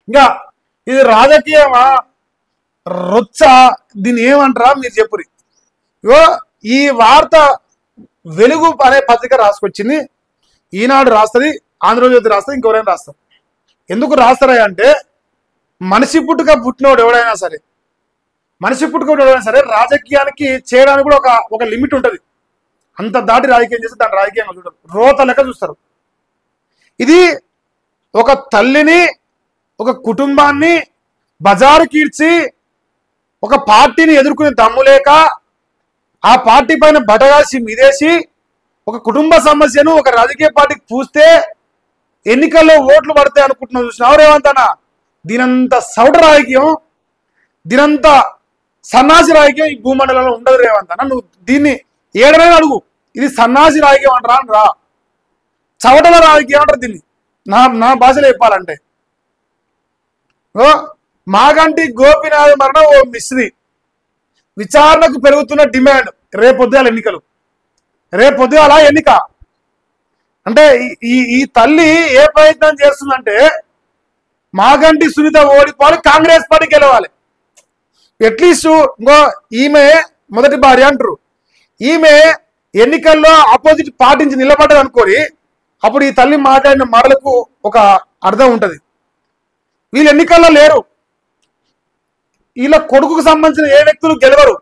ఇంకా ఇది రాజకీయమా రొచ్చ దీన్ని ఏమంటారా మీరు చెప్పురి. ఇగో ఈ వార్త వెలుగు అనే పత్రిక రాసుకొచ్చింది, ఈనాడు రాస్తుంది, ఆంధ్రజ్యోతి రాస్తుంది, ఇంకెవరైనా రాస్తారు. ఎందుకు రాస్తారా అంటే మనిషి పుట్టుక పుట్టినోడు ఎవడైనా సరే, మనిషి పుట్టుక ఎవడైనా సరే రాజకీయానికి చేయడానికి కూడా ఒక లిమిట్ ఉంటుంది. అంత దాటి రాజకీయం చేస్తే దాని రాజకీయంగా చూడరు, రోత లెక్క చూస్తారు. ఇది ఒక తల్లిని ఒక కుటుంబాన్ని బజారు కీడ్చి ఒక పార్టీని ఎదుర్కొనే దమ్ము లేక ఆ పార్టీ పైన బటగాసి మీదేసి ఒక కుటుంబ సమస్యను ఒక రాజకీయ పార్టీకి పూస్తే ఎన్నికల్లో ఓట్లు పడతాయి అనుకుంటున్నావు చూసినావు రేవంత్ అన్న. దీనంత సౌట రాజకీయం, దీనంత సన్నాసి రాజకీయం ఈ భూమండలంలో ఉండదు రేవంత్ అన్న. నువ్వు దీన్ని ఏడనైనా అడుగు, ఇది సన్నాసి రాజకీయం అంటారా అని రా, చవటల రాజకీయం అంటారు దీన్ని నా భాషలో చెప్పాలంటే. మాగంటి గోపీనాథ్ మరణం ఓ మిస్త్రీ, విచారణకు పెరుగుతున్న డిమాండ్. రేపొద్దుగాల ఎన్నికలు, రేపొద్దుగాల ఎన్నిక అంటే ఈ తల్లి ఏ ప్రయత్నం చేస్తుందంటే మాగంటి సునీత ఓడిపోవాలి, కాంగ్రెస్ పార్టీకి గెలవాలి. అట్లీస్ట్ ఇంకో ఈమె మొదటి భార్య అంటారు, ఈమె ఎన్నికల్లో ఆపోజిట్ పార్టీ నుంచి నిలబడ్డది అనుకోని అప్పుడు ఈ తల్లి మాట్లాడిన మాటలకు ఒక అర్థం ఉంటుంది. వీళ్ళు ఎన్నికల్లో లేరు, వీళ్ళ కొడుకుకు సంబంధించిన ఏ వ్యక్తులు గెలవరు.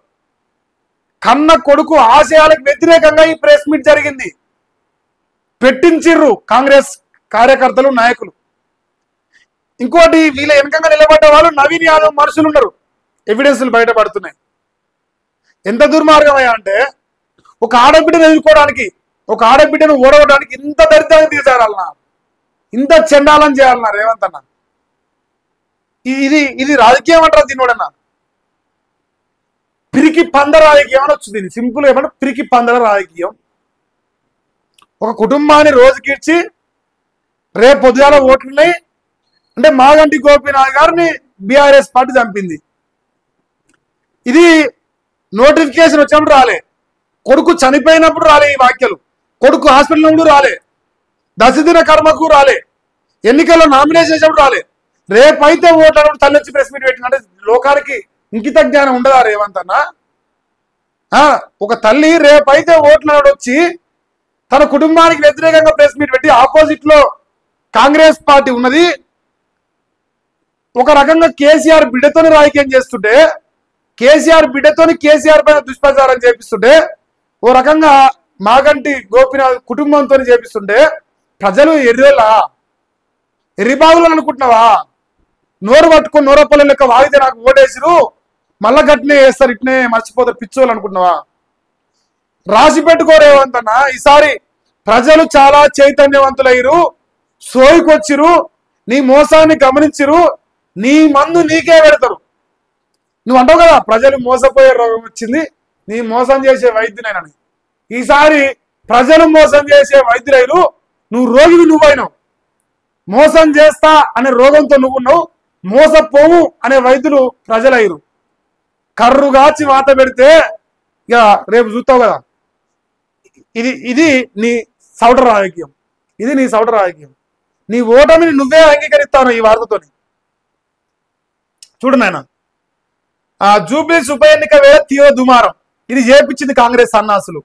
కన్న కొడుకు ఆశయాలకు వ్యతిరేకంగా ఈ ప్రెస్ మీట్ జరిగింది, పెట్టించిర్రు కాంగ్రెస్ కార్యకర్తలు నాయకులు. ఇంకోటి వీళ్ళ వెనకంగా నిలబడ్డ వాళ్ళు నవీన్ యాదవ్ మనుషులు ఉన్నారు, ఎవిడెన్స్లు బయటపడుతున్నాయి. ఎంత దుర్మార్గమయ్యా అంటే ఒక ఆడబిడ్డను ఎదుర్కోవడానికి, ఒక ఆడబిడ్డను ఓడవడానికి ఇంత దరిద్రాన్ని తీసారాలన్నా, ఇంత చెండాలం చేయాలన్నా రేవంత్ అన్న. ఇది రాజకీయం అంటారా దీనివడన్నా? పిరికి పందర రాజకీయం అని వచ్చింది. సింపుల్ ఏమంటే పిరికి పందర రాజకీయం. ఒక కుటుంబాన్ని రోజుకిచ్చి రేపు పొద్దుగాల ఓట్లున్నాయి అంటే మాగంటి గోపీనాథ్ గారిని బీఆర్ఎస్ పార్టీ చంపింది. ఇది నోటిఫికేషన్ వచ్చినప్పుడు రాలే, కొడుకు చనిపోయినప్పుడు రాలే ఈ వ్యాఖ్యలు, కొడుకు హాస్పిటల్ ఉన్నప్పుడు రాలే, దశదిన కర్మకు రాలే, ఎన్నికల్లో నామినేషన్ చేసినప్పుడు రాలే. రేపైతే ఓట్లప్పుడు తల్లి వచ్చి ప్రెస్ మీట్ పెట్టినంటే లోకానికి ఇంకిత జ్ఞానం ఉండదా రేవంత్ అన్న? ఒక తల్లి రేపైతే ఓట్లడు వచ్చి తన కుటుంబానికి వ్యతిరేకంగా ప్రెస్ మీట్ పెట్టి ఆపోజిట్ లో కాంగ్రెస్ పార్టీ ఉన్నది, ఒక రకంగా కేసీఆర్ బిడ్డతోని రాజకీయం చేస్తుంటే, కేసీఆర్ బిడ్డతోని కేసీఆర్ పైన దుష్ప్రచారం చేపిస్తుంటే, ఓ రకంగా మాగంటి గోపీనాథ్ కుటుంబంతో చేపిస్తుంటే ప్రజలు ఎర్రిబాగులు అనుకుంటున్నావా? నోరు పట్టుకొని నోరప్పల లెక్క వాగితే నాకు ఓటేసిరు మళ్ళా గట్టినే వేస్తారు, ఇట్నే మర్చిపోతారు పిచ్చోళ్ళు అనుకుంటున్నావా? రాసి పెట్టుకోరేవంతన్నా, ఈసారి ప్రజలు చాలా చైతన్యవంతులయ్యారు, సోయికొచ్చిరు, నీ మోసాన్ని గమనించిరు, నీ మందు నీకే పెడతారు. నువ్వు అంటావు కదా ప్రజలు మోసపోయే రోగం వచ్చింది, నీ మోసం చేసే వైద్యునేనని. ఈసారి ప్రజలు మోసం చేసే వైద్యులైరు, నువ్వు రోగివి నువ్వైనావు. మోసం చేస్తా అనే రోగంతో నువ్వున్నావు, మోసపోవు అనే వైద్యులు ప్రజలయ్యారు. కర్రుగాచి వాత పెడితే ఇక రేపు చూస్తావు కదా. ఇది నీ సౌట రాజకీయం, ఇది నీ సౌట రాజకీయం. నీ ఓటమిని నువ్వే అంగీకరిస్తాను ఈ వార్తతోని. చూడు నాయన, జూబ్లీస్ ఉప ఎన్నిక వేళ తీవ్ర దుమారం, ఇది చేపించింది కాంగ్రెస్ సన్నాసులు.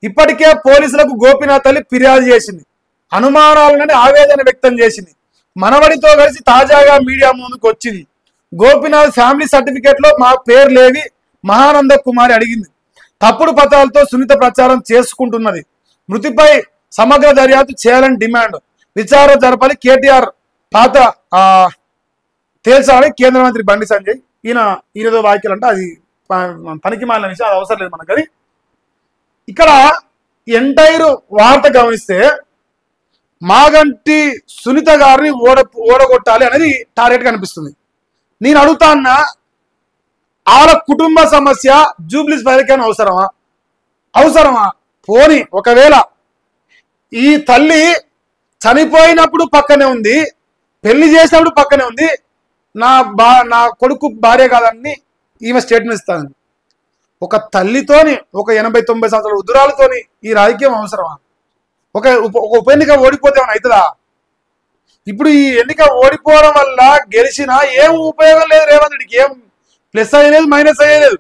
ఇప్పటికే పోలీసులకు గోపీనాథ్ తల్లి ఫిర్యాదు చేసింది, అనుమానాలని ఆవేదన వ్యక్తం చేసింది. మనవడితో కలిసి తాజాగా మీడియా ముందుకు వచ్చింది. గోపీనాథ్ ఫ్యామిలీ సర్టిఫికేట్ లో మా పేరు లేవి మహానంద కుమారి అడిగింది. తప్పుడు పత్రాలతో సునీత ప్రచారం చేసుకుంటున్నది. మృతిపై సమగ్ర దర్యాప్తు చేయాలని డిమాండ్. విచారణ జరపాలి, కేటీఆర్ పాత తేల్చాలని కేంద్ర మంత్రి బండి సంజయ్. ఈయనదో వ్యాఖ్యలు అంటే అది పనికి మాలిన విషయం, అది అవసరం లేదు మనకు. కానీ ఇక్కడ ఎంటైర్ వార్త గమనిస్తే మాగంటి సునీత గారిని ఓడగొట్టాలి అనేది టార్గెట్ కనిపిస్తుంది. నేను అడుగుతాన్నా, వాళ్ళ కుటుంబ సమస్య జూబ్లీస్ బయటకైనా అవసరమా? పోని ఒకవేళ ఈ తల్లి చనిపోయినప్పుడు పక్కనే ఉంది, పెళ్లి చేసినప్పుడు పక్కనే ఉంది, నా కొడుకు భార్య కాదని ఈమె స్టేట్మెంట్ ఇస్తాను. ఒక తల్లితోని, ఒక 80-90 సంవత్సరాల ఉద్దురాలతోని ఈ రాజకీయం అవసరమా? ఒక ఉప ఎన్నిక ఓడిపోతే ఏమైనా అవుతుందా? ఇప్పుడు ఈ ఎన్నిక ఓడిపోవడం వల్ల గెలిచినా ఏం ఉపయోగం లేదు, రేవంత్ రెడ్డికి ఏం ప్లస్ అయ్యలేదు మైనస్ అయ్యలేదు.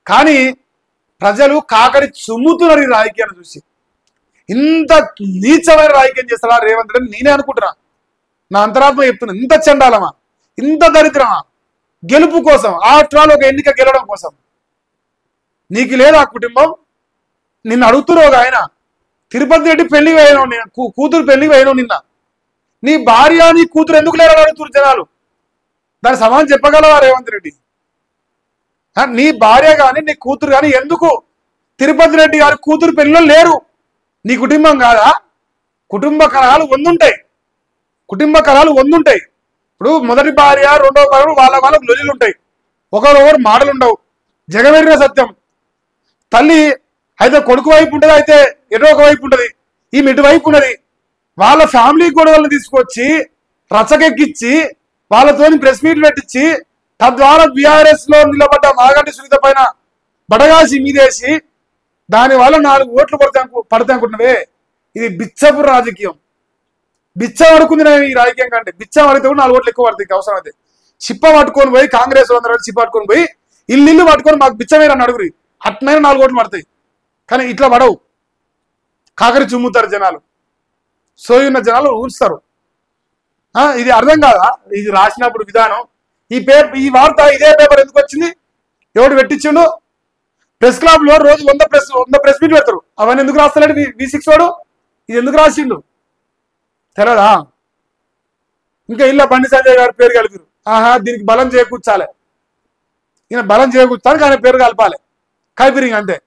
కానీ ప్రజలు కాకడి చుమ్ముతున్నారు ఈ రాజకీయాన్ని చూసి. ఇంత నీచమైన రాజకీయం చేస్తారా రేవంత్ రెడ్డి నేనే అనుకుంటున్నా. నా అంతరాత్మ చెప్తున్నా, ఇంత చండాలమా, ఇంత దరిద్రమా, గెలుపు కోసం, ఆఫ్టర్ ఆల్ ఒక ఎన్నిక గెలవడం కోసం. నీకు లేదు ఆ కుటుంబం. నిన్ను అడుగుతున్నారు ఆయన, తిరుపతి రెడ్డి పెళ్లికి పోయినావు, కూతురు పెళ్లికి పోయినావు, నిన్న నీ భార్య నీ కూతురు ఎందుకు లేరని అడుగుతున్నారు జనాలు. దాని సమాధానం చెప్పగలవా రేవంత్ రెడ్డి? నీ భార్య కానీ నీ కూతురు కానీ ఎందుకు తిరుపతి రెడ్డి గారి కూతురు పెళ్లిలో లేరు? నీ కుటుంబం కాదా? కుటుంబ కలహాలు వందుంటాయి, కుటుంబ కలహాలు వందుంటాయి. ఇప్పుడు మొదటి భార్య రెండవ భార్య వాళ్ళకు లొల్లిలు ఉంటాయి, ఒకరు మాటలు ఉండవు. జగమెరిగిన సత్యం. తల్లి అయితే కొడుకు వైపు ఉంటుంది, అయితే ఎటో ఒక వైపు ఉంటుంది, ఈమె ఇటువైపు ఉన్నది. వాళ్ళ ఫ్యామిలీ గొడవలను తీసుకొచ్చి రచ్చకెక్కిచ్చి వాళ్ళతోని ప్రెస్ మీట్లు పెట్టించి తద్వారా బీఆర్ఎస్ లో నిలబడ్డ మాగంటి సునీత పైన బడగాసి మీదేసి దానివల్ల 4 ఓట్లు పడతాయి అనుకుంటున్నావే. ఇది బిచ్చపు రాజకీయం. బిచ్చ పడుకుంది ఈ రాజకీయం కంటే. బిచ్చ పడితే కూడా 4 ఓట్లు ఎక్కువ పడతాయి అవసరం అయితే. చిప్ప పట్టుకొని పోయి కాంగ్రెస్ అందరూ చిప్ప పట్టుకొని పోయి ఇల్లు పట్టుకొని మాకు బిచ్చమేరని అడుగురి, అట్నైనా 4 ఓట్లు పడతాయి. కానీ ఇట్లా పడవు. కాకరి చుమ్ముతారు జనాలు, సోయి ఉన్న జనాలు ఊరుస్తారు. ఇది అర్థం కాదా? ఇది రాసినప్పుడు విధానం. ఈ వార్త ఇదే పేపర్ ఎందుకు వచ్చింది? ఎవడు పెట్టించిండు? ప్రెస్ క్లబ్ లో రోజు 100 ప్రెస్ మీట్ పెడతారు. అవన్నీ ఎందుకు రాస్తలేడు V6 వాడు? ఇది ఎందుకు రాసిండు తెలదా? ఇంకా ఇళ్ళ బండి సంజయ్ గారి పేరు కలిపారు. దీనికి బలం చేకూర్చాలి, ఈయన బలం చేకూర్చాలి, ఆయన పేరు కలపాలి. కలిపిరి అంతే.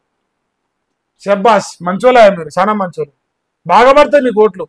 శబ్బాష్, మంచోళ్ళ మీరు, చాలా మంచోళ్ళు. బాగా పడతాయి మీకు ఓట్లు.